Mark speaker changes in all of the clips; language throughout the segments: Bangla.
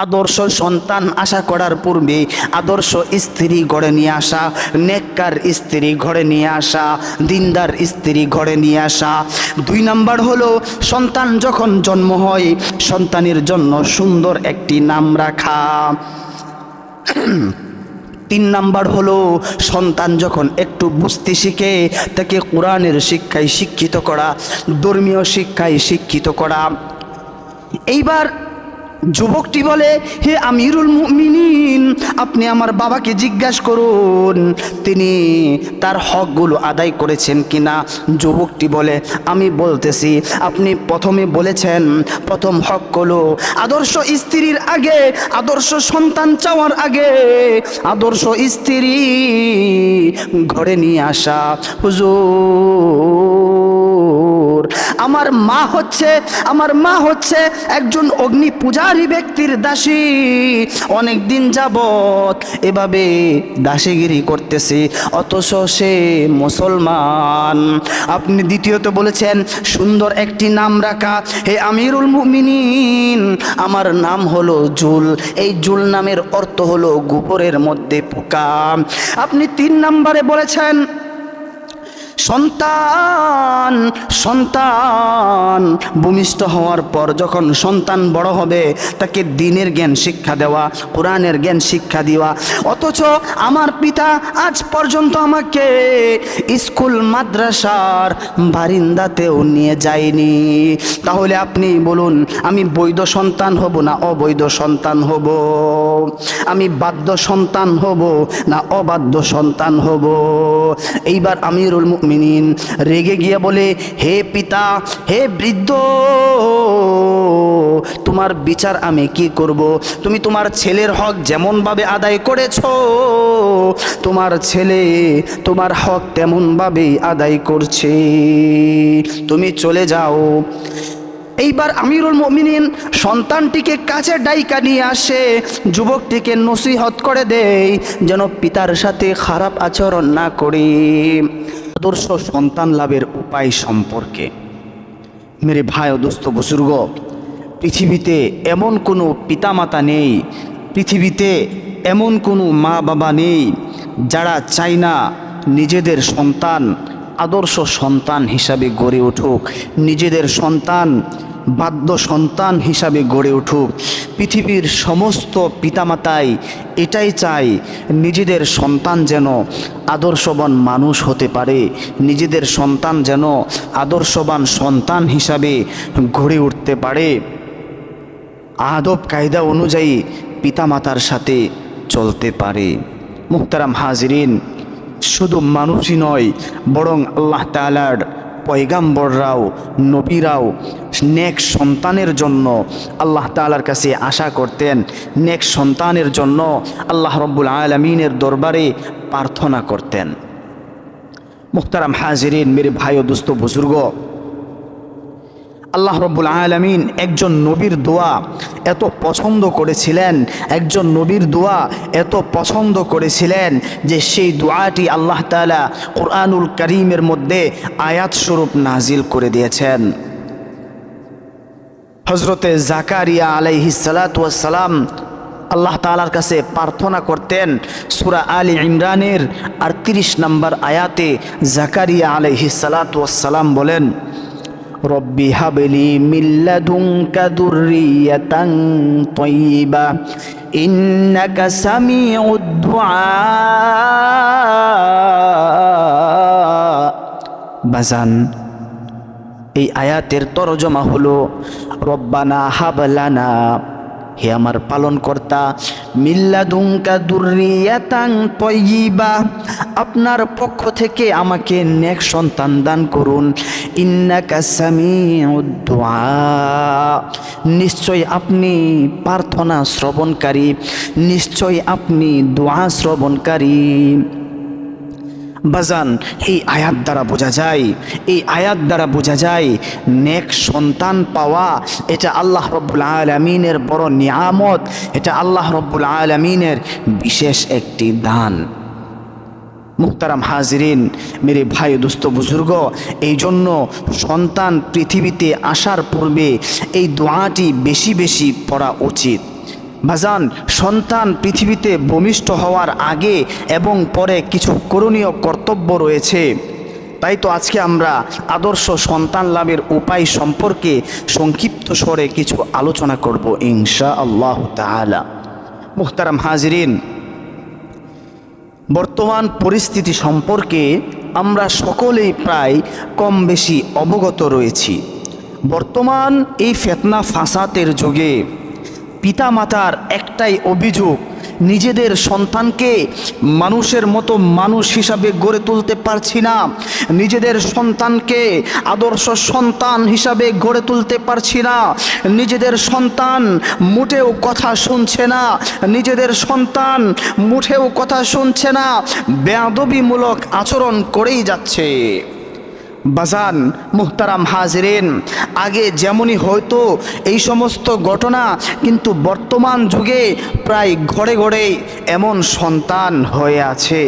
Speaker 1: আদর্শ সন্তান আশা করার পূর্বে আদর্শ স্ত্রী ঘরে নিয়ে আসা, নেককার স্ত্রী ঘরে নিয়ে আসা, দিনদার স্ত্রী ঘরে নিয়ে আসা। 2 নাম্বার হলো সন্তান যখন জন্ম হয় সন্তানের জন্য সুন্দর একটি নাম রাখা। 3 নাম্বার হলো সন্তান যখন একটু বুঝতে শিখে তাকে কোরআনের শিক্ষায় শিক্ষিত করা, ধর্মীয় শিক্ষায় শিক্ষিত করা। এইবার যুবকটি বলে, হে আমিরুল মুমিনিন, আপনি আমার বাবাকে জিজ্ঞাসা করুন তিনি তার হকগুলো আদায় করেছেন কিনা। যুবকটি বলে, আমি বলতেছি। আপনি প্রথমে বলেছেন প্রথম হক হলো আদর্শ স্ত্রীর আগে, আদর্শ সন্তান চাওয়ার আগে আদর্শ স্ত্রী ঘরে নিয়ে আসা। হুজুর, আমার মা হচ্ছে একজন অগ্নি পূজারী ব্যক্তির দাসী। অনেক দিন যাবত এভাবে দাসীগিরি করতেছে, অথচ সে মুসলমান। আপনি দ্বিতীয়ত বলেছেন সুন্দর একটি নাম রাখা। হে আমিরুল মুমিনিন, আমার নাম হলো জুল। এই জুল নামের অর্থ হলো গোবরের মধ্যে পোকা। আপনি 3 নম্বরে বলেছেন সন্তান ভূমিষ্ঠ হওয়ার পর যখন সন্তান বড় হবে তাকে দ্বীনের জ্ঞান শিক্ষা দেওয়া, কোরআনের জ্ঞান শিক্ষা দেওয়া। অথচ আমার পিতা আজ পর্যন্ত আমাকে স্কুল মাদ্রাসার বারিন্দাতেও নিয়ে যায়নি। তাহলে আপনি বলুন, আমি বৈধ সন্তান হব না অবৈধ সন্তান হব? আমি বাধ্য সন্তান হব না অবাধ্য সন্তান হব? এইবার আমিরুল মুমিনিন রেগে গিয়ে বলে, হে পিতা, হে বৃদ্ধ, তোমার বিচার আমি কি করব? তুমি তোমার ছেলের হক যেমনভাবে আদায় করেছো, তোমার ছেলে তোমার হক তেমনভাবেই আদায় করছে, তুমি চলে যাও। এইবার আমিরুল মুমিনিন সন্তানটিকে কাছে ডাইকা নিয়ে আসে, যুবকটিকে নসিহত করে দেয় যেন পিতার সাথে খারাপ আচরণ না করে। আদর্শ সন্তান লাভের উপায় সম্পর্কে মেরে ভাই ও দোস্ত বুজুর্গ, পৃথিবীতে এমন কোনো পিতামাতা নেই, পৃথিবীতে এমন কোনো মা বাবা নেই যারা চায় না নিজেদের সন্তান আদর্শ সন্তান হিসাবে গড়ে উঠুক, নিজেদের সন্তান বাধ্য সন্তান হিসাবে গড়ে উঠুক। পৃথিবীর সমস্ত পিতামাতাই এটাই চায় নিজেদের সন্তান যেন আদর্শবান মানুষ হতে পারে, নিজেদের সন্তান যেন আদর্শবান সন্তান হিসাবে গড়ে উঠতে পারে, আদব কায়দা অনুযায়ী পিতামাতার সাথে চলতে পারে। মুহতারাম হাজিরিন, শুধু মানুষই নয় বরং আল্লাহ তাআলার পয়গাম্বররাও নবীরাও নেক সন্তানের জন্য আল্লাহ তাআলার কাছে আশা করতেন, নেক সন্তানের জন্য আল্লাহ রব্বুল আলামিনের দরবারে প্রার্থনা করতেন। মুহতারাম হাজিরিন, মেরে ভাই ও দোস্ত বুজুর্গ, আল্লাহ রব্বুল আলামিন একজন নবীর দোয়া এত পছন্দ করেছিলেন, একজন নবীর দোয়া এত পছন্দ করেছিলেন যে সেই দোয়াটি আল্লাহ তাআলা কুরআনুল কারীমের মধ্যে আয়াত স্বরূপ নাজিল করে দিয়েছেন। হযরতে জাকারিয়া আলাইহিস সালাতু ওয়াস সালাম আল্লাহ তাআলার কাছে প্রার্থনা করতেন। সূরা আলী ইমরানের ৩৮ নম্বর আয়াতে জাকারিয়া আলাইহিস সালাতু ওয়াস সালাম বলেন, রব্বি হাবলি মিন লাদুনকা যুররিয়াতান তাইয়্যিবা ইন্নাকা সামিউদ দুআ। বাজান, এই আয়াতের তরজমা হলো রব্বানা হাবলানা, হে আমার পালনকর্তা, মিল্লাদুনকা যুররিয়াতান তাইয়্যিবা, আপনার পক্ষ থেকে আমাকে নেক সন্তান দান করুন। ইন্নাকা সামিউদ দুআ, নিশ্চয় আপনি প্রার্থনা শ্রবণকারী, নিশ্চয় আপনি দোয়া শ্রবণকারী। বাজান, এই আয়াত দ্বারা বোঝা যায় নেক সন্তান পাওয়া এটা আল্লাহ রব্বুল আলামিনের বড় নিয়ামত, এটা আল্লাহ রব্বুল আলামিনের বিশেষ একটি দান। মুহতারাম হাজিরিন, মেরে ভাই দোস্ত বুজুর্গ, এই জন্য সন্তান পৃথিবীতে আসার পূর্বে এই দোয়াটি বেশি বেশি পড়া উচিত। ভাজান, সন্তান পৃথিবীতে ভূমিষ্ঠ হওয়ার আগে এবং পরে কিছু করণীয় কর্তব্য রয়েছে। তাই তো আজকে আমরা আদর্শ সন্তান লাভের উপায় সম্পর্কে সংক্ষিপ্ত স্বরে কিছু আলোচনা করব ইনশাআল্লাহ তাআলা। মুহতারাম হাজিরিন, বর্তমান পরিস্থিতি সম্পর্কে আমরা সকলেই প্রায় কম বেশি অবগত রয়েছি। বর্তমান এই ফিতনা ফাসাদের যুগে পিতামাতার একটাই অভিযোগ, নিজেদের সন্তানকে মানুষের মতো মানুষ হিসাবে গড়ে তুলতে পারছি না, নিজেদের সন্তানকে আদর্শ সন্তান হিসাবে গড়ে তুলতে পারছি না, নিজেদের সন্তান মুঠেও কথা শুনছে না, নিজেদের সন্তান মুঠেও কথা শুনছে না, বেয়াদবিমূলক আচরণ করেই যাচ্ছে। বাজান, মুহতারাম হাজিরিন, আগে যেমনই হয়তো এই সমস্ত ঘটনা, কিন্তু বর্তমান যুগে প্রায় ঘরে ঘরে এমন সন্তান হয়ে আছে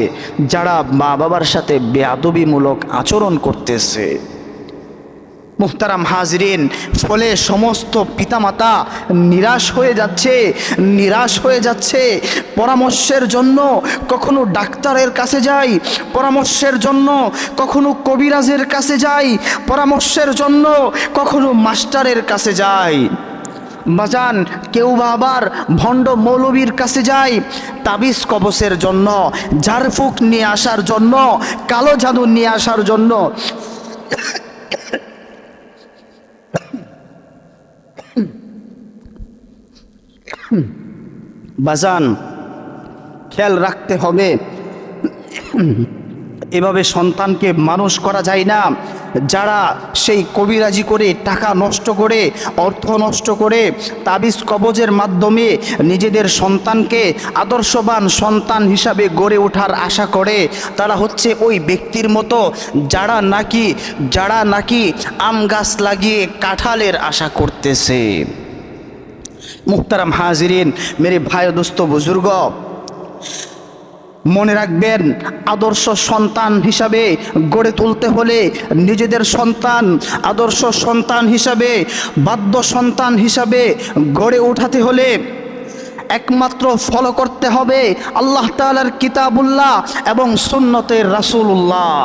Speaker 1: যারা মা বাবার সাথে বেয়াদবিমূলক আচরণ করতেছে। মুহতারাম হাজিরিন, ফলে সমস্ত পিতামাতা নিরাশ হয়ে যাচ্ছে। পরামর্শের জন্য কখনো ডাক্তারের কাছে যায়, পরামর্শের জন্য কখনো কবিরাজের কাছে যায়, পরামর্শের জন্য কখনো মাস্টারের কাছে যায়। বাজান, কেউ আবার ভণ্ড মৌলবীর কাছে যায় তাবিজ কবচের জন্য, ঝাড়ফুঁক নিয়ে আসার জন্য, কালো জাদু নিয়ে আসার জন্য। বাজান, খেয়াল রাখতে হবে, এভাবে সন্তানকে মানুষ করা যায় না। যারা সেই কবিরাজি করে, টাকা নষ্ট করে, অর্থ নষ্ট করে, তাবিজ কবজের মাধ্যমে নিজেদের সন্তানকে আদর্শবান সন্তান হিসাবে গড়ে ওঠার আশা করে, তারা হচ্ছে ওই ব্যক্তির মতো যারা নাকি আম গাছ লাগিয়ে কাঁঠালের আশা করতেছে। মুহতারাম হাজিরিন, মেরে ভাই দোস্ত বুজুর্গ, মনে রাখবেন, আদর্শ সন্তান হিসাবে গড়ে তুলতে হলে নিজেদের সন্তান আদর্শ সন্তান হিসাবে, বাধ্য সন্তান হিসাবে গড়ে ওঠাতে হলে একমাত্র ফলো করতে হবে আল্লাহ তাআলার কিতাবুল্লাহ এবং সুন্নতের রাসূলুল্লাহ,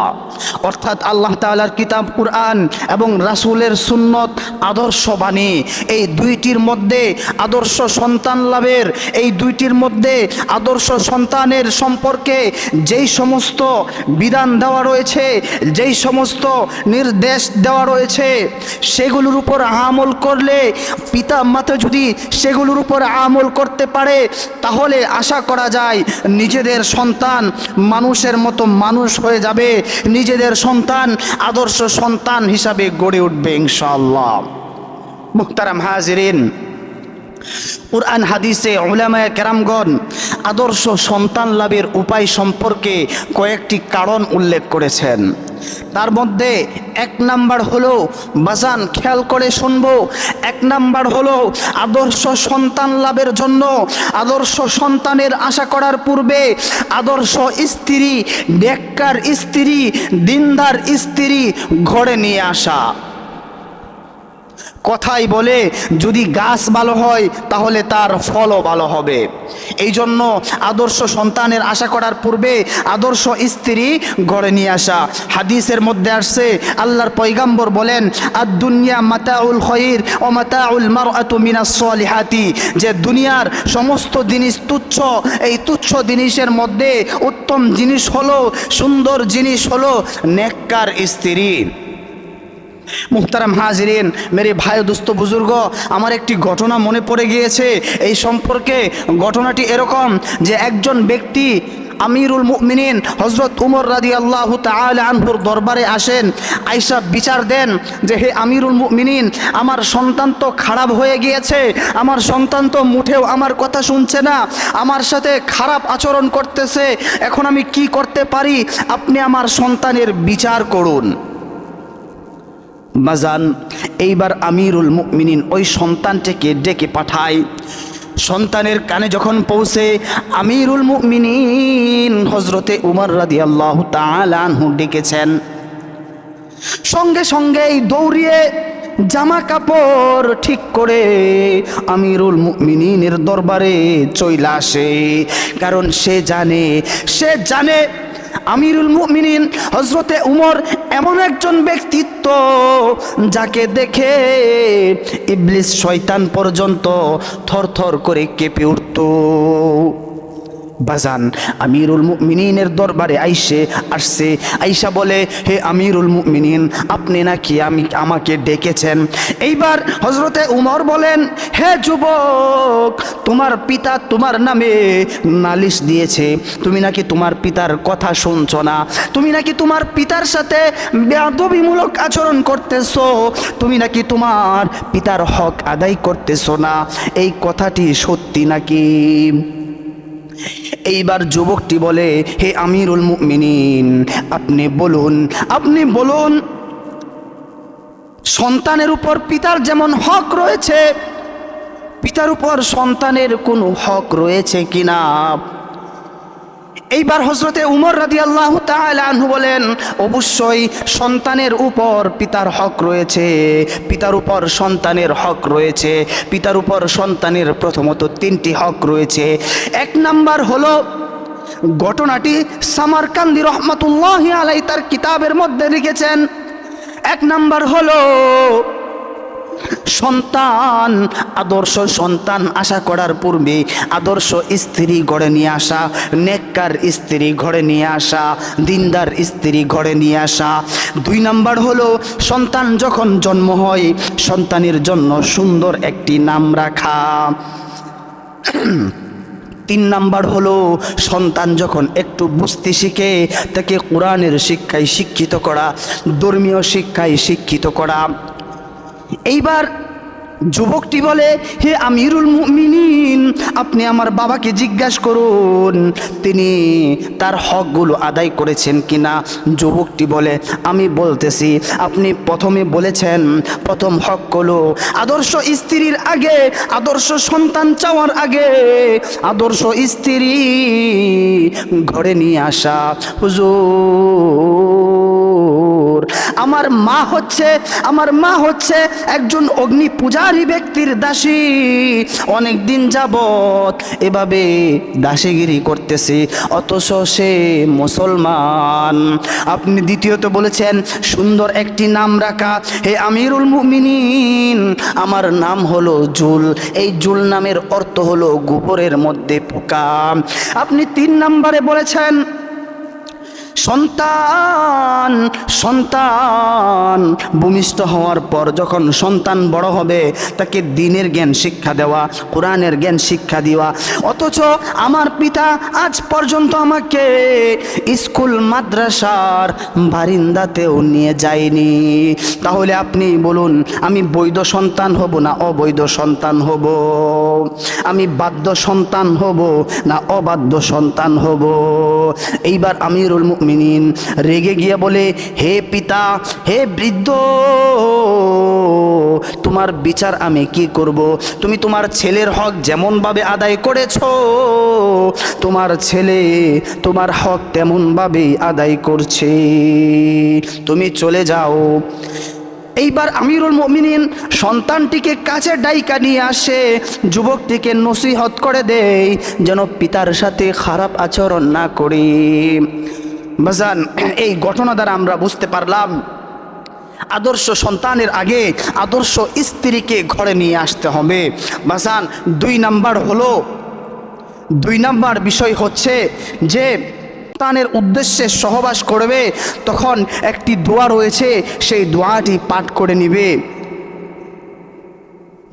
Speaker 1: অর্থাৎ আল্লাহ তাআলার কিতাব কুরআন এবং রাসূলের সুন্নত আদর্শ বাণী। এই দুইটির মধ্যে আদর্শ সন্তান লাভের, এই দুইটির মধ্যে আদর্শ সন্তানের সম্পর্কে যেই সমস্ত বিধান দেওয়া রয়েছে, যেই সমস্ত নির্দেশ দেওয়া রয়েছে, সেগুলোর উপর আমল করলে, পিতা মাতা যদি সেগুলোর উপর আমল করতে পারে, তাহলে আশা করা যায় নিজেদের সন্তান মানুষের মতো মানুষ হয়ে যাবে, নিজেদের সন্তান আদর্শ সন্তান হিসাবে গড়ে উঠবে ইনশাআল্লাহ। মুহতারাম হাজিরিন, কুরআন হাদিসে উলামায়ে কেরামগণ আদর্শ সন্তান লাভের উপায় সম্পর্কে কয়েকটি কারণ উল্লেখ করেছেন। তার মধ্যে এক নাম্বার হলো, বাজান খেয়াল করে শুনবো, এক নাম্বার হলো আদর্শ সন্তান লাভের জন্য আদর্শ সন্তানের আশা করার পূর্বে আদর্শ স্ত্রী, নেককার স্ত্রী, দিনদার স্ত্রী ঘরে নিয়ে আসা। কথাই বলে, যদি গাছ ভালো হয় তাহলে তার ফলও ভালো হবে। এই জন্য আদর্শ সন্তানের আশা করার পূর্বে আদর্শ স্ত্রী ঘরে নিয়ে আসা। হাদিসের মধ্যে আসছে, আল্লাহর পয়গাম্বর বলেন, আদ-দুনিয়া মাতাউল খায়র ও মাতাউল মারআতু মিনাস সলিহাতি, যে দুনিয়ার সমস্ত জিনিস তুচ্ছ, এই তুচ্ছ জিনিসের মধ্যে উত্তম জিনিস হলো, সুন্দর জিনিস হলো নেককার স্ত্রী। মুহতারাম হাজিরিন, মেরে ভাই দোস্ত বুজুর্গ, আমার একটি ঘটনা মনে পড়ে গিয়েছে এই সম্পর্কে। ঘটনাটি এরকম যে একজন ব্যক্তি আমিরুল মুমিনিন হযরত উমর রাদিয়াল্লাহু তাআলা আনহুর দরবারে আসেন, আয়েশা বিচার দেন যে হে আমিরুল মুমিনিন, আমার সন্তান তো খারাপ হয়ে গিয়েছে, আমার সন্তান তো মুঠেও আমার কথা শুনছে না, আমার সাথে খারাপ আচরণ করতেছে, এখন আমি কি করতে পারি? আপনি আমার সন্তানের বিচার করুন। বাজান, এইবার আমিরুল মুমিনিন ওই সন্তানটিকে ডেকে পাঠায়। সন্তানের কানে যখন পৌঁছে আমিরুল মুমিনিন হযরতে উমর রাদিয়াল্লাহু তাআলা আনহু ডেকেছেন, সঙ্গে সঙ্গেই দৌড়িয়ে জামা কাপড় ঠিক করে আমিরুল মুমিনিনের দরবারে চইলা আসে। কারণ সে জানে আমিরুল মুমিনিন হযরতে উমর এমন একজন ব্যক্তিত্ব যাকে দেখে ইবলিস শয়তান পর্যন্ত থরথর করে কেঁপে উঠত। বাজান আমিরুল মুমিনিনের দরবারে আসছে আইসা বলে, হে আমিরুল মুমিনিন, আপনি নাকি আমাকে ডেকেছেন? এইবার হযরতে উমর বলেন, হে যুবক, তোমার পিতা তোমার নামে নালিশ দিয়েছে, তুমি নাকি তোমার পিতার কথা শুনছো না, তুমি নাকি তোমার পিতার সাথে বেয়াদবিমূলক আচরণ করতেছো, তুমি নাকি তোমার পিতার হক আদায় করতেছো না, এই কথাটি সত্যি নাকি? এইবার যুবকটি বলে, হে আমিরুল মুমিনিন, আপনি বলুন সন্তানের উপর পিতার যেমন হক রয়েছে, পিতার উপর সন্তানের কোনো হক রয়েছে কিনা? এইবার হযরতে উমর রাদিয়াল্লাহু তাআলা আনহু বলেন, অবশ্যই সন্তানের উপর পিতার হক রয়েছে, পিতার উপর সন্তানের হক রয়েছে। পিতার উপর সন্তানের প্রথমত 3টি হক রয়েছে। 1 নাম্বার হলো, ঘটনাটি সামারকান্দি রহমাতুল্লাহি আলাইহি তার কিতাবের মধ্যে লিখেছেন। 1 নাম্বার হলো আদর্শ সন্তান আশা করার পূর্বে আদর্শ স্ত্রী ঘরে নিয়ে আসা, নেককার স্ত্রী ঘরে নিয়ে আসা, দিনদার স্ত্রী ঘরে নিয়ে আসা। 2 নাম্বার হলো সন্তান যখন জন্ম হয় সন্তানের জন্য সুন্দর একটি নাম রাখা। 3 নাম্বার হলো সন্তান যখন একটু বুঝতে শিখে তাকে কোরআনের শিক্ষায় শিক্ষিত করা, ধর্মীয় শিক্ষায় শিক্ষিত করা। এইবার যুবকটি বলে, হে আমিরুল মুমিনিন, আপনি আমার বাবাকে জিজ্ঞাসা করুন তিনি তার হকগুলো আদায় করেছেন কিনা। যুবকটি বলে, আমি বলতেছি। আপনি প্রথমে বলেছেন প্রথম হক হলো আদর্শ স্ত্রীর আগে, আদর্শ সন্তান চাওয়ার আগে আদর্শ স্ত্রী ঘরে নিয়ে আসা। হুজুর, আমার মা হচ্ছে একজন অগ্নি পূজারী ব্যক্তির দাসী, অনেক দিন যাবত এভাবে দাসীগিরি করতেছে, অথচ সে মুসলমান। আপনি দ্বিতীয়ত বলেছেন সুন্দর একটি নাম রাখা। হে আমিরুল মুমিনিন, আমার নাম হলো জুল, এই জুল নামের অর্থ হলো গোবরের মধ্যে পোকা। আপনি 3 নম্বরে বলেছেন সন্তান ভূমিষ্ঠ হওয়ার পর যখন সন্তান বড় হবে তাকে দ্বীনের জ্ঞান শিক্ষা দেওয়া, কোরআনের জ্ঞান শিক্ষা দেওয়া। অথচ আমার পিতা আজ পর্যন্ত আমাকে স্কুল মাদ্রাসার বারিন্দাতেও নিয়ে যায়নি। তাহলে আপনি বলুন, আমি বৈধ সন্তান হব না অবৈধ সন্তান হব? আমি বাধ্য সন্তান হব না অবাধ্য সন্তান হব? এইবার আমিরুল মুমিনিন রেগে গিয়ে বলে, হে পিতা, হে বৃদ্ধ, তোমার বিচার আমি কি করব? তুমি তোমার ছেলের হক যেমন ভাবে আদায় করেছো, তোমার ছেলে তোমার হক তেমন ভাবেই আদায় করছে, তুমি চলে যাও। এইবার আমিরুল মুমিনিন সন্তানটিকে কাছে ডাইকা নিয়ে আসে, যুবকটিকে নসিহত করে দেয় যেন পিতার সাথে খারাপ আচরণ না করে। বাজান, এই ঘটনা দ্বারা আমরা বুঝতে পারলাম আদর্শ সন্তানের আগে আদর্শ স্ত্রীকে ঘরে নিয়ে আসতে হবে। বাজান, 2 নাম্বার বিষয় হচ্ছে যে সন্তানের উদ্দেশ্যে সহবাস করবে তখন একটি দোয়া রয়েছে, সেই দোয়াটি পাঠ করে নিবে।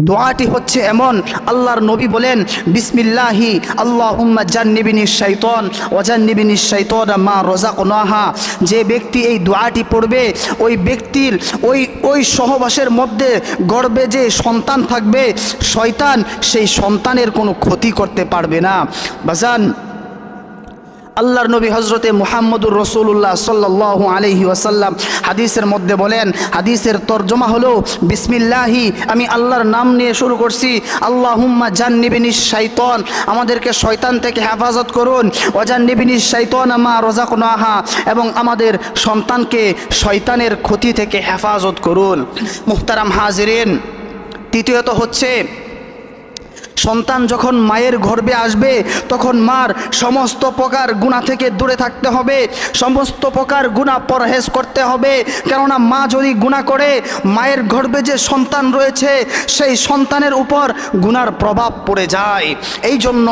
Speaker 1: দোয়াটি হচ্ছে এমন, আল্লাহর নবী বলেন, বিসমিল্লাহি আল্লাহুম্মা জান্নিবিনিশ শাইতান ওয়া জান্নিবিনিশ শাইতানা মা রাযাকনাহা। যে ব্যক্তি এই দোয়াটি পড়বে ওই ব্যক্তির ওই সহবাসের মধ্যে গর্ভে যে সন্তান থাকবে শয়তান সেই সন্তানের কোনো ক্ষতি করতে পারবে না। বাজান, আল্লাহর নবী হজরতে মুহাম্মদুর রসুল্লাহ সাল্লাল্লাহু আলাইহি ওয়াসাল্লাম হাদিসের মধ্যে বলেন, হাদিসের তর্জমা হলো বিসমিল্লাহি, আমি আল্লাহর নাম নিয়ে শুরু করছি, আল্লাহুম্মা জান্নিবিনিশ শাইতান, আমাদেরকে শয়তান থেকে হেফাজত করুন, ওয়াজান্নিবিনিশ শাইতান মা রাযাকনাহা, এবং আমাদের সন্তানকে শয়তানের ক্ষতি থেকে হেফাজত করুন। মুহতারাম হাজিরিন, তৃতীয়ত হচ্ছে সন্তান যখন মায়ের গর্ভে আসবে তখন মার সমস্ত প্রকার গুনাহ থেকে দূরে থাকতে হবে, সমস্ত প্রকার গুনাহ পরহেজ করতে হবে। কেননা মা যদি গুনাহ করে, মায়ের গর্ভে যে সন্তান রয়েছে সেই সন্তানের উপর গুনার প্রভাব পড়ে যায়। এই জন্য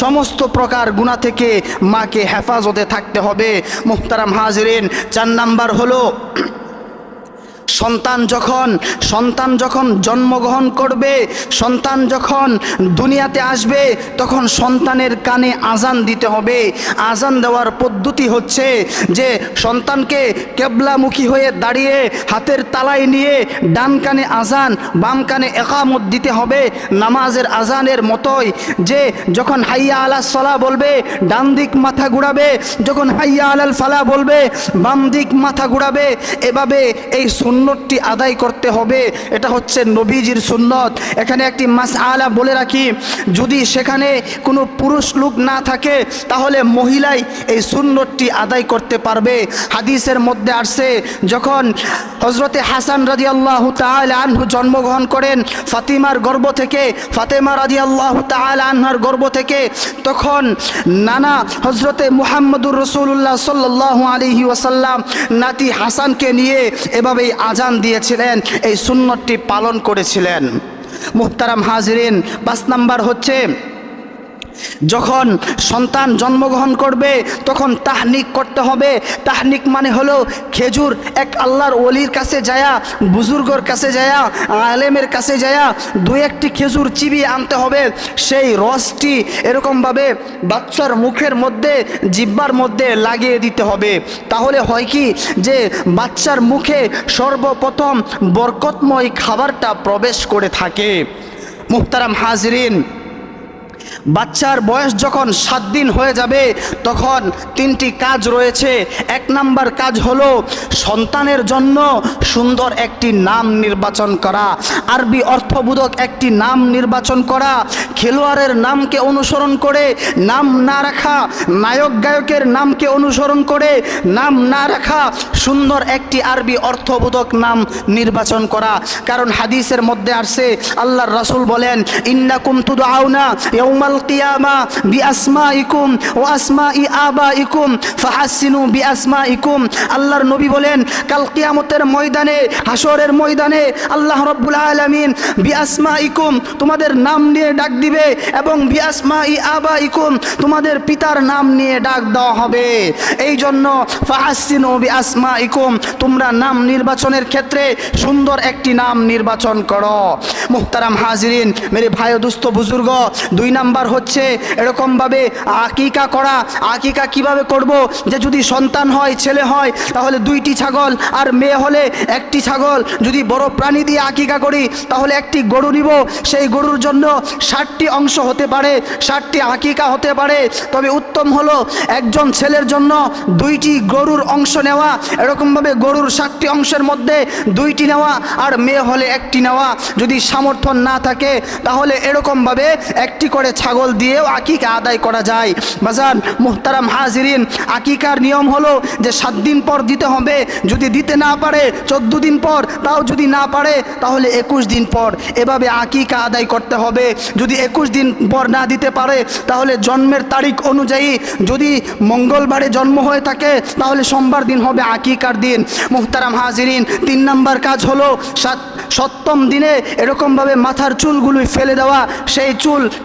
Speaker 1: সমস্ত প্রকার গুনাহ থেকে মাকে হেফাজতে থাকতে হবে। মুহতারাম হাজিরিন, 4 নাম্বার হলো সন্তান যখন জন্মগ্রহণ করবে, সন্তান যখন দুনিয়াতে আসবে, তখন সন্তানের কানে আজান দিতে হবে। আজান দেওয়ার পদ্ধতি হচ্ছে যে সন্তানকে কেবলামুখী হয়ে দাঁড়িয়ে হাতের তালায় নিয়ে ডান কানে আজান, বাম কানে একামত দিতে হবে, নামাজের আজানের মতোই। যে যখন হাইয়া আলাস সালাহ বলবে ডান দিক মাথা ঘুরাবে, যখন হাইয়া আলাল ফালাহ বলবে বাম দিক মাথা ঘুরাবে। এভাবে এই সুন্নতটি আদায় করতে হবে। এটা হচ্ছে নবীজির সুন্নত। এখানে একটি মাসআলা বলে রাখি, যদি সেখানে কোনো পুরুষ লোক না থাকে তাহলে মহিলাই এই সুন্নতটি আদায় করতে পারবে। হাদিসের মধ্যে আসছে, যখন হযরতে হাসান রাদিয়াল্লাহু তাআলা আনহু জন্মগ্রহণ করেন ফাতিমার গর্ভ থেকে, ফাতেমা রাদিয়াল্লাহু তাআলা আনহার গর্ভ থেকে, তখন নানা হযরতে মুহাম্মদুর রাসূলুল্লাহ সাল্লাল্লাহু আলাইহি ওয়াসাল্লাম নাতি হাসানকে নিয়ে এভাবেই আজান দিয়েছিলেন, এই সুন্নতটি পালন করেছিলেন। মুহতারাম হাজিরিন, 5 নাম্বার হচ্ছে যখন সন্তান জন্মগ্রহণ করবে তখন তাহনিক করতে হবে। তাহনিক মানে হলো খেজুর এক আল্লাহর ওলির কাছে যায়া, বুজুর্গর কাছে যায়া, আলেমের কাছে যায়া 2-1টি খেজুর চিবিয়ে আনতে হবে। সেই রসটি এরকমভাবে বাচ্চার মুখের মধ্যে, জিহ্বার মধ্যে লাগিয়ে দিতে হবে। তাহলে হয় কি যে বাচ্চার মুখে সর্বপ্রথম বরকতময় খাবারটা প্রবেশ করে থাকে। মুহতারাম হাজিরিন, বাচ্চার বয়স যখন 7 দিন হয়ে যাবে তখন 3টি কাজ রয়েছে। 1 নাম্বার কাজ হলো সন্তানের জন্য সুন্দর একটি নাম নির্বাচন করা, আরবি অর্থবোধক একটি নাম নির্বাচন করা, খেলোয়াড়ের নামকে অনুসরণ করে নাম না রাখা, নায়ক গায়কের নামকে অনুসরণ করে নাম না রাখা, সুন্দর একটি আরবি অর্থবোধক নাম নির্বাচন করা। কারণ হাদিসের মধ্যে আসছে, আল্লাহর রাসূল বলেন, ইন্নাকুম তুদআউনা ইয়াউমাল কিয়ামা বিআসমাইকুম ওয়া আসমাই আবাইকুম ফাহাসিনু বিআসমাইকুম। আল্লাহর নবী বলেন, কাল কিয়ামতের ময়দানে, হাসরের ময়দানে আল্লাহ রাব্বুল আলামিন বিআসমাইকুম, তোমাদের নাম নিয়ে ডাক দিবে, এবং বিআসমাই আবাইকুম, তোমাদের পিতার নাম নিয়ে ডাক দেওয়া হবে। এই জন্য ফাহাসিনু বিআসমাইকুম, তোমরা নাম নির্বাচনের ক্ষেত্রে সুন্দর একটি নাম নির্বাচন করো। মুহতারাম হাজিরিন, মেরে ভাই ও দোস্ত বুজুর্গ, 2 নাম্বার হচ্ছে এরকমভাবে আকিকা করা। আকিকা কিভাবে করব? যে যদি সন্তান হয়, ছেলে হয়, তাহলে 2টি ছাগল, আর মেয়ে হলে 1টি ছাগল। যদি বড় প্রাণী দিয়ে আকিকা করি তাহলে একটি গরু নিব, সেই গরুর জন্য 60টি অংশ হতে পারে, 60টি আকিকা হতে পারে। তবে উত্তম হলো একজন ছেলের জন্য 2টি গরুর অংশ নেওয়া, এরকমভাবে গরুর 60টি অংশের মধ্যে 2টি নেওয়া, আর মেয়ে হলে 1টি নেওয়া। যদি সামর্থ্য না থাকে তাহলে এরকমভাবে 1টি করে ছাগল দিয়েও আকিকা আদায় করা যায়। বাজান মুহতারাম হাজিরিন, আকিকার নিয়ম হলো যে 7 দিন পর দিতে হবে, যদি দিতে না পারে 14 দিন পর, তাও যদি না পারে তাহলে 21 দিন পর। এভাবে আকিকা আদায় করতে হবে। যদি 21 দিন পর না দিতে পারে তাহলে জন্মের তারিখ অনুযায়ী, যদি মঙ্গলবারে জন্ম হয়ে থাকে তাহলে সোমবার দিন হবে আকিকার দিন। মুহতারাম হাজিরিন, 3 নাম্বার কাজ হলো 7ম দিনে এরকমভাবে মাথার চুলগুলো ফেলে দেওয়া, সেই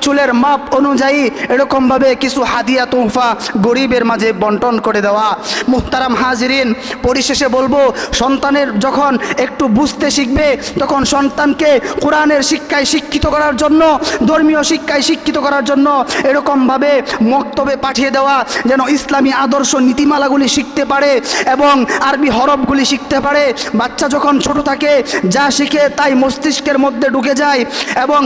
Speaker 1: চুলের মাপ অনুযায়ী এরকমভাবে কিছু হাদিয়া তোহফা গরিবের মাঝে বন্টন করে দেওয়া। মুহতারাম হাজিরিন, পরিশেষে বলবো, সন্তানের যখন একটু বুঝতে শিখবে তখন সন্তানকে কোরআনের শিক্ষায় শিক্ষিত করার জন্য, ধর্মীয় শিক্ষায় শিক্ষিত করার জন্য এরকমভাবে মক্তবে পাঠিয়ে দেওয়া, যেন ইসলামী আদর্শ নীতিমালাগুলি শিখতে পারে এবং আরবি হরফগুলি শিখতে পারে। বাচ্চা যখন ছোট থাকে যা শিখে দেখে তাই মস্তিষ্কের মধ্যে ঢুকে যায় এবং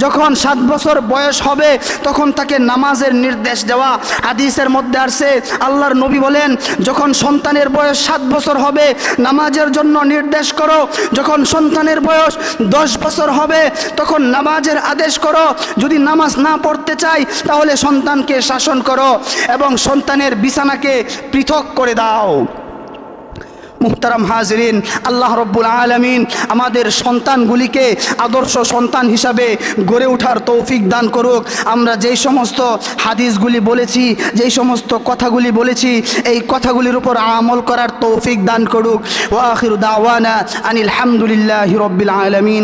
Speaker 1: যখন 7 বছর বয়স হবে তখন তাকে নামাজের নির্দেশ দেওয়া। হাদিসের মধ্যে আসছে আল্লাহর নবী বলেন, যখন সন্তানের বয়স 7 বছর হবে নামাজের জন্য নির্দেশ করো, যখন সন্তানের বয়স 10 বছর হবে তখন নামাজের আদেশ করো, যদি নামাজ না পড়তে চাই তাহলে সন্তানকে শাসন করো এবং সন্তানের বিছানাকে পৃথক করে দাও। মুহতারাম হাজরিন, আল্লাহ রব্বুল আলামিন আমাদের সন্তানগুলিকে আদর্শ সন্তান হিসাবে গড়ে ওঠার তৌফিক দান করুক। আমরা যেই সমস্ত হাদিসগুলি বলেছি, যেই সমস্ত কথাগুলি বলেছি, এই কথাগুলির উপর আমল করার তৌফিক দান করুক। ওয়া আখিরু দাওয়ানা আনিল হামদুলিল্লাহি রব্বিল আলামিন।